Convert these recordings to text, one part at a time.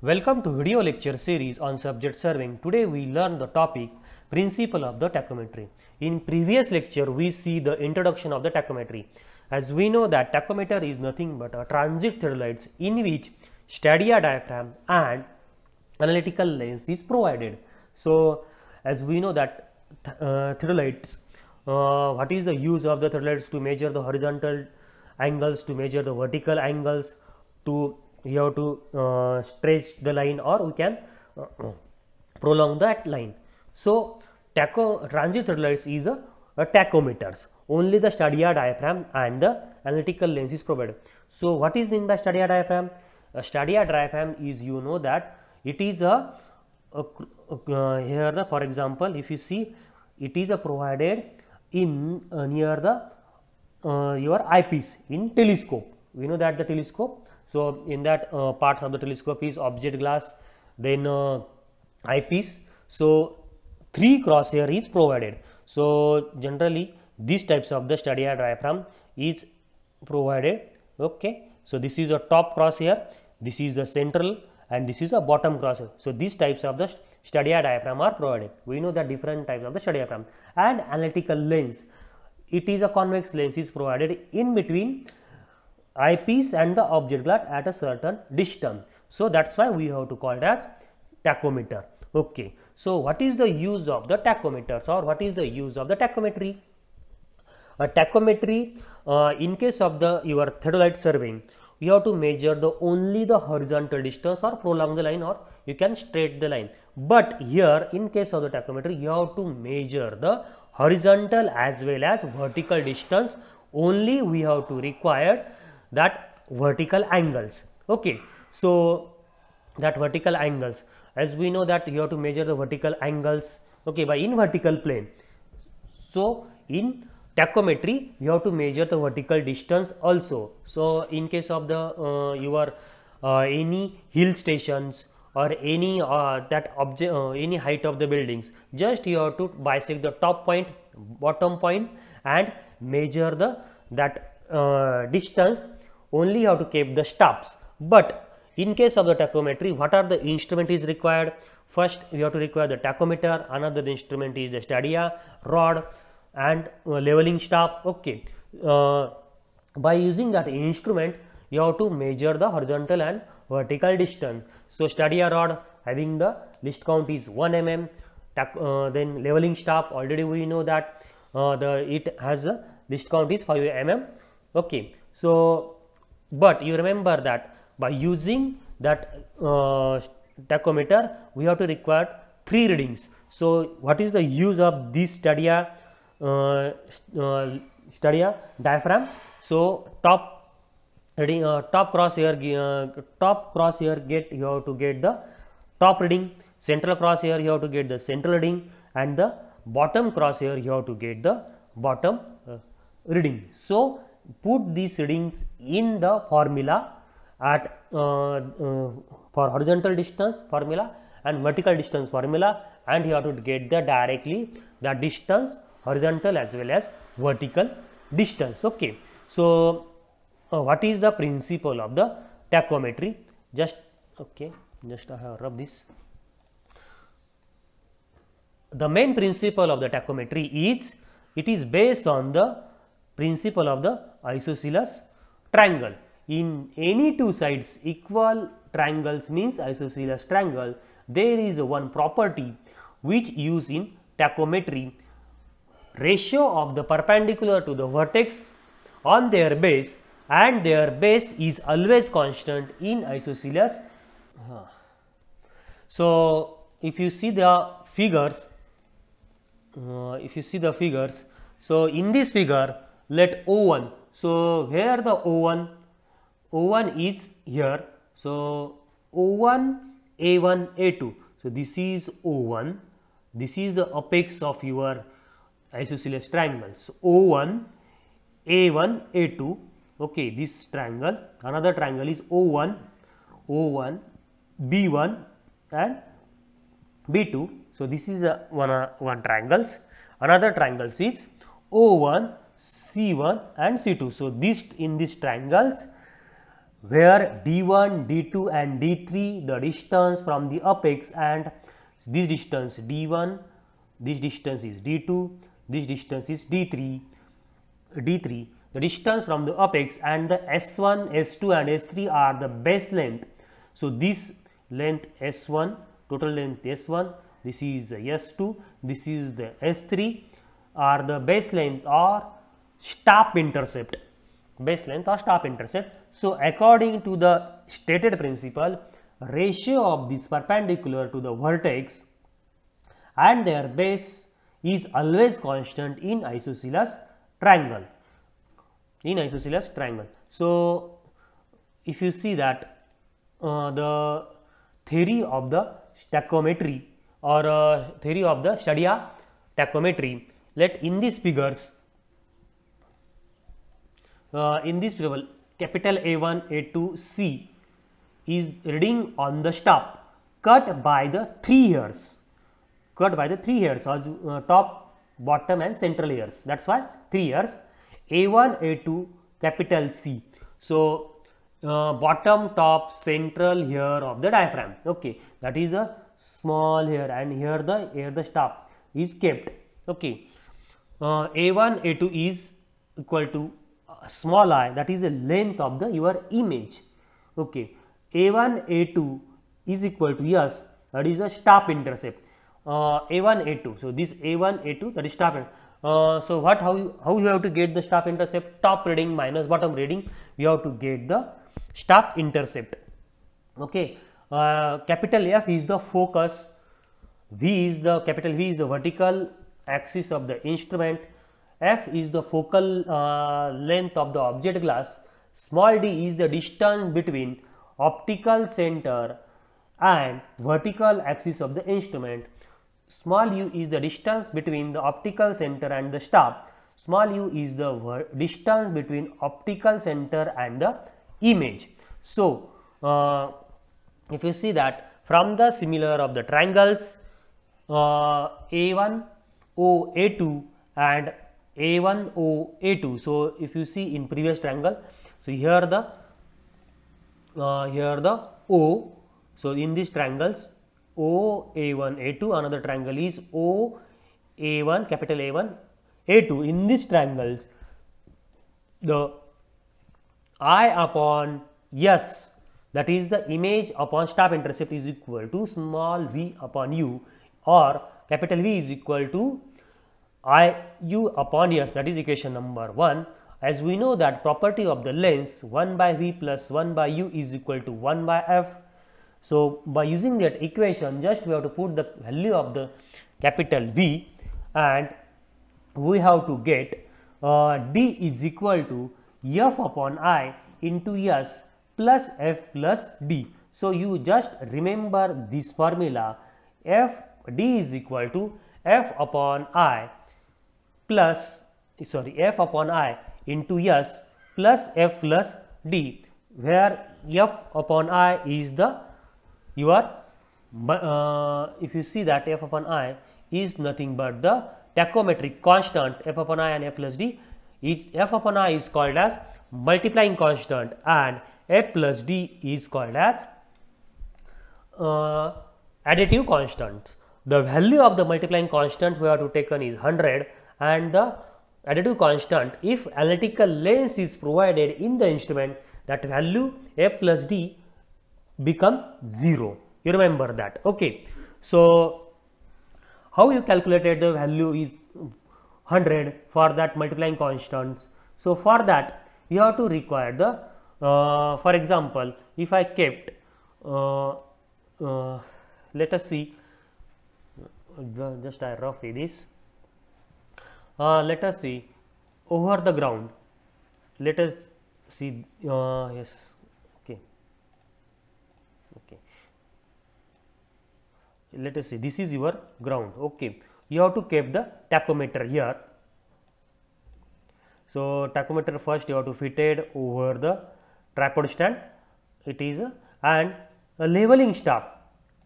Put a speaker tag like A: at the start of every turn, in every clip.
A: Welcome to video lecture series on subject serving. Today we learn the topic principle of the tachometry. In previous lecture we see the introduction of the tachometry. As we know that tachometer is nothing but a transit theodolites in which stadia diaphragm and analytical lens is provided. So as we know that theodolites, what is the use of the theodolites? To measure the horizontal angles, to measure the vertical angles, to you have to stretch the line, or we can prolong that line. So transit theodolites is a tachometers. Only the stadia diaphragm and the analytical lens is provided. So what is meant by stadia diaphragm? Stadia diaphragm is, you know, that it is here the, for example, if you see, it is provided in near the your eyepiece in telescope. We know that the telescope. So in that part of the telescope is object glass, then eyepiece. So 3 crosshair is provided. So generally these types of the stadia diaphragm is provided. Okay. So this is a top crosshair, this is a central, and this is a bottom crosshair. So these types of the stadia diaphragm are provided. We know that different types of the stadia diaphragm. And analytical lens, it is a convex lens is provided in between eyepiece and the object glass at a certain distance. So that's why we have to call it as tachometer. Okay. So what is the use of the tachometers, or what is the use of the tachometry? A tachometry, in case of the your theodolite surveying, you have to measure the only the horizontal distance or prolong the line, or you can straight the line. But here in case of the tachometry, you have to measure the horizontal as well as vertical distance. Only we have to require that vertical angles. Okay. So that vertical angles, as we know that you have to measure the vertical angles, okay, by in vertical plane. So in tachometry you have to measure the vertical distance also. So in case of the your any hill stations or any that object any height of the buildings, just you have to bisect the top point, bottom point, and measure the that distance. Only you have to keep the stops. But in case of the tachometry, what are the instrument is required? First you have to require the tachometer, another the instrument is the stadia rod and leveling staff. Okay. By using that instrument you have to measure the horizontal and vertical distance. So stadia rod having the least count is 1 mm, then leveling staff, already we know that it has a least count is 5 mm. Okay. So but you remember that by using that tachometer we have to require 3 readings. So what is the use of this stadia diaphragm? So top reading, top crosshair get, you have to get the top reading, central crosshair you have to get the central reading, and the bottom crosshair you have to get the bottom reading. So put these readings in the formula at for horizontal distance formula and vertical distance formula, and you have to get the directly the distance, horizontal as well as vertical distance. Okay. So what is the principle of the tachometry? Just okay, just I have rubbed this. The main principle of the tachometry is, it is based on the principle of the isosceles triangle. In any two sides equal triangles means isosceles triangle, there is one property which used in tachometry. Ratio of the perpendicular to the vertex on their base, and their base is always constant in isosceles. So if you see the figures, so in this figure let O1, so where the O1 is here, so O1, A1, A2, so this is O1, this is the apex of your isosceles triangle. So O1, A1, A2, okay, this triangle, another triangle is O1, B1 and B2. So this is one triangles. Another triangles is O1, C1 and C2. So this in these triangles where d1, d2 and d3 the distance from the apex, and this distance d1, this distance is d2, this distance is d3, the distance from the apex, and the s1, s2 and s3 are the base length. So, this length s1, total length s1, this is s2, this is the s3 are the base length or staff intercept, base length or staff intercept. So, according to the stated principle, ratio of this perpendicular to the vertex and their base is always constant in isosceles triangle, So, if you see that the theory of the tachometry or theory of the Shadia tachometry, let in these figures, capital A1, A2, C is reading on the staff cut by the three hairs, or top, bottom and central hairs. That is why 3 hairs. A1, A2, capital C. So, bottom, top, central hair of the diaphragm. Okay, that is a small hair, and here the staff is kept. Okay, A1, A2 is equal to small I, that is the length of the your image. Okay, A1, A2 is equal to S, that is a staff intercept. A1, A2. So, this A1, A2, that is staff. So, how you have to get the staff intercept? Top reading minus bottom reading, you have to get the staff intercept. Okay, capital F is the focus, capital V is the vertical axis of the instrument, F is the focal length of the object glass, small d is the distance between optical center and vertical axis of the instrument, small u is the distance between the optical center and the staff, small u is the distance between optical center and the image. So, if you see that from the similar of the triangles A1, O, A2 and A1, O, A2. So, if you see in previous triangle, so here the O. So, in these triangles O, A1, A2, another triangle is O, A1, capital A1, A2. In these triangles, the I upon S, that is the image upon staff intercept, is equal to small v upon u, or capital V is equal to I u upon S, that is equation number 1. As we know that property of the lens 1 by V plus 1 by u is equal to 1 by F. So, by using that equation, just we have to put the value of the capital V, and we have to get D is equal to F upon I into S plus F plus D. So, you just remember this formula, D is equal to F upon I into S plus F plus D, where F upon I is the if you see that F upon I is nothing but the tachometric constant F upon I and F plus D. F upon I is called as multiplying constant and F plus D is called as additive constant. The value of the multiplying constant we have to taken is 100, and the additive constant, if analytical lens is provided in the instrument, that value F plus D become 0. You remember that. Okay. So, how you calculated the value is 100 for that multiplying constants. So, for that you have to require the for example, if I kept let us see, just I roughly this, let us see over the ground, let us see yes, okay, let us see, this is your ground. Okay, you have to keep the tachometer here. So, tachometer first you have to fitted over the tripod stand, it is and a leveling staff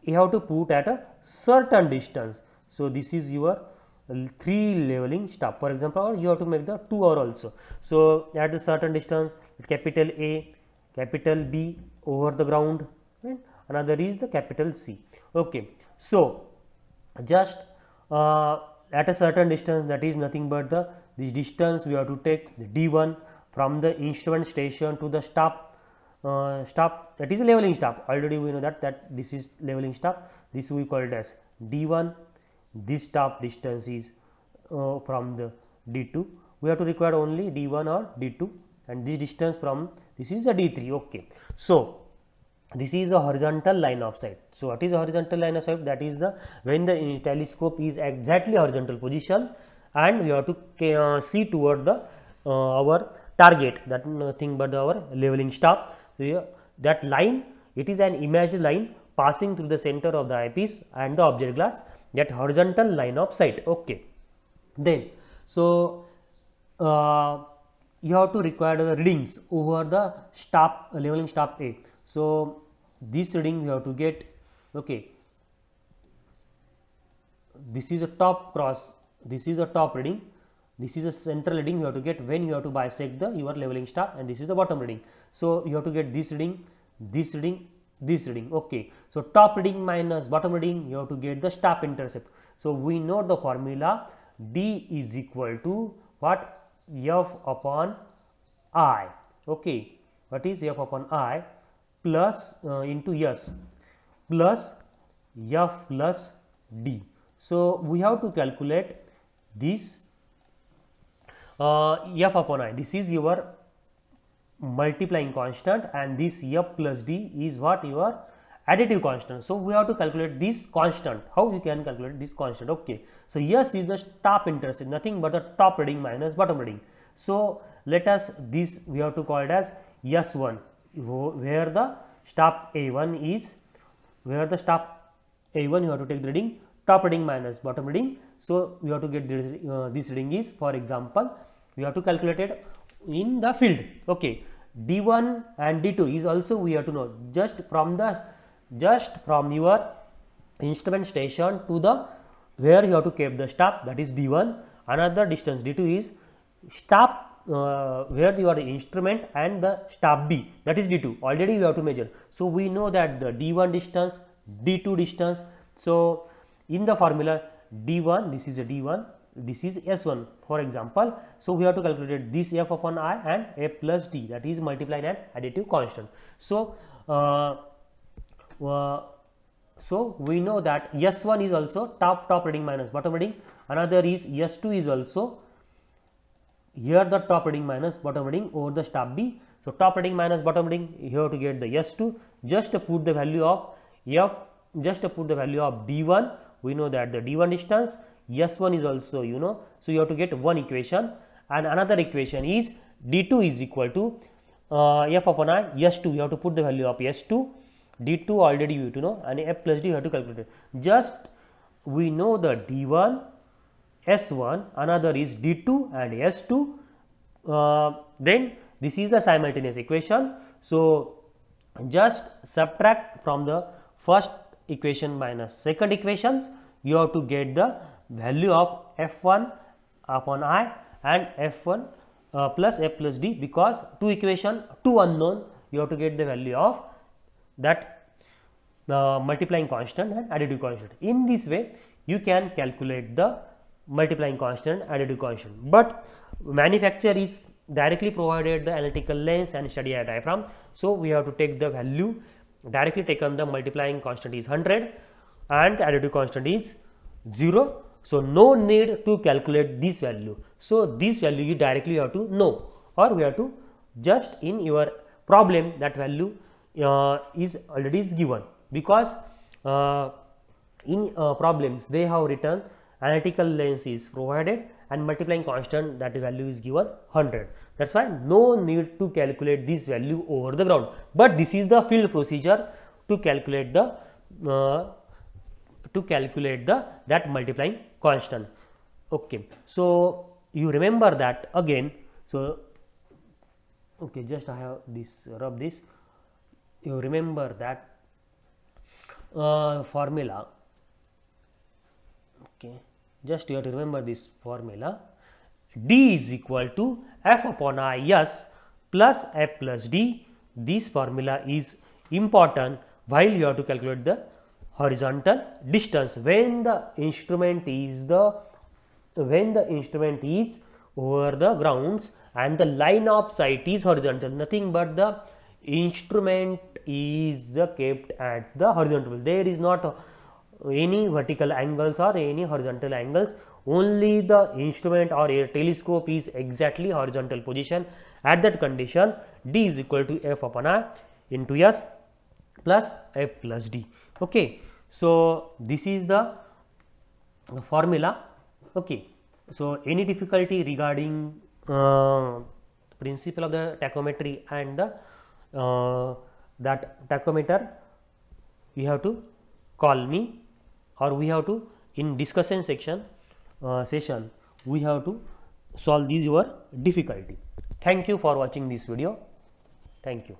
A: you have to put at a certain distance. So, this is your 3 leveling staff, for example, or you have to make the 2 hour also. So, at a certain distance, capital A, capital B over the ground, and another is the capital C. Okay. So, just at a certain distance, that is nothing but this distance we have to take the D1 from the instrument station to the stop, that is a leveling stop. Already we know that this is leveling stop. This we call it as D1. This stop distance is from the D2. We have to require only D1 or D2, and this distance from this is the D3. Okay. So, this is a horizontal line of sight. So, what is a horizontal line of sight? That is the when the telescope is exactly horizontal position, and we have to see toward the our target, that nothing but our leveling stop. So, that line, it is an imaged line passing through the center of the eyepiece and the object glass, that horizontal line of sight. Okay. Then, so you have to require the readings over the stop, leveling stop A. So, this reading you have to get. Okay, this is a top cross, this is a top reading, this is a central reading you have to get when you have to bisect the your leveling stop, and this is the bottom reading. So, you have to get this reading, this reading, this reading. Okay. So, top reading minus bottom reading, you have to get the stop intercept. So, we know the formula D is equal to what? F upon I. Okay. What is F upon I? Plus into S plus F plus D. So, we have to calculate this F upon I. This is your multiplying constant, and this F plus D is what? Your additive constant. So, we have to calculate this constant. How you can calculate this constant? Okay. So, S is the top intercept, nothing but the top reading minus bottom reading. So, let us this we have to call it as S1, where the stop A1 is, where the stop A1 you have to take the reading top reading minus bottom reading. So, we have to get this reading is, for example, we have to calculate it in the field. Okay. D1 and D2 is also we have to know just from your instrument station to the where you have to keep the stop, that is D1. Another distance D2 is stop where your instrument and the stop B, that is D2, already you have to measure. So, we know that the D1 distance, D2 distance. So, in the formula D1, this is a D1, this is S1 for example. So, we have to calculate this F upon I and F plus D, that is multiplied and additive constant. So, so we know that S1 is also top reading minus bottom reading. Another is S2 is also here the top reading minus bottom reading over the stop B. So, top reading minus bottom reading, you have to get the S2, just to put the value of F, just to put the value of D1. We know that the D1 distance, S1 is also you know. So, you have to get one equation, and another equation is D2 is equal to F upon I S2, you have to put the value of S2, D2 already you have to know, and F plus D you have to calculate it. Just we know the D1, S1, another is D2 and S2, then this is the simultaneous equation. So, just subtract from the first equation minus second equations, you have to get the value of F1 upon I and F1 plus F plus D, because two equation, two unknown, you have to get the value of that multiplying constant and additive constant. In this way, you can calculate the multiplying constant, additive constant, but manufacturer is directly provided the analytical lens and steady eye diaphragm. So, we have to take the value directly taken, the multiplying constant is 100 and additive constant is 0. So, no need to calculate this value. So, this value you directly have to know, or we have to just in your problem that value is already given, because in problems they have written analytical lens is provided and multiplying constant, that value is given 100. That is why no need to calculate this value over the ground, but this is the field procedure to calculate the that multiplying constant. Okay. So, you remember that again. So, okay, just I have this rub this, you remember that formula. Okay, just you have to remember this formula. D is equal to F upon I S plus F plus D, this formula is important while you have to calculate the horizontal distance when the instrument is over the grounds and the line of sight is horizontal. Nothing but the instrument is kept at the horizontal. There is not any vertical angles or any horizontal angles. Only the instrument or a telescope is exactly horizontal position. At that condition, D is equal to F upon R into S plus F plus D. Okay. So this is the formula. Okay. So any difficulty regarding principle of the tachometry and the that tachometer, you have to call me, or we have to in discussion section session we have to solve this your difficulty. Thank you for watching this video. Thank you.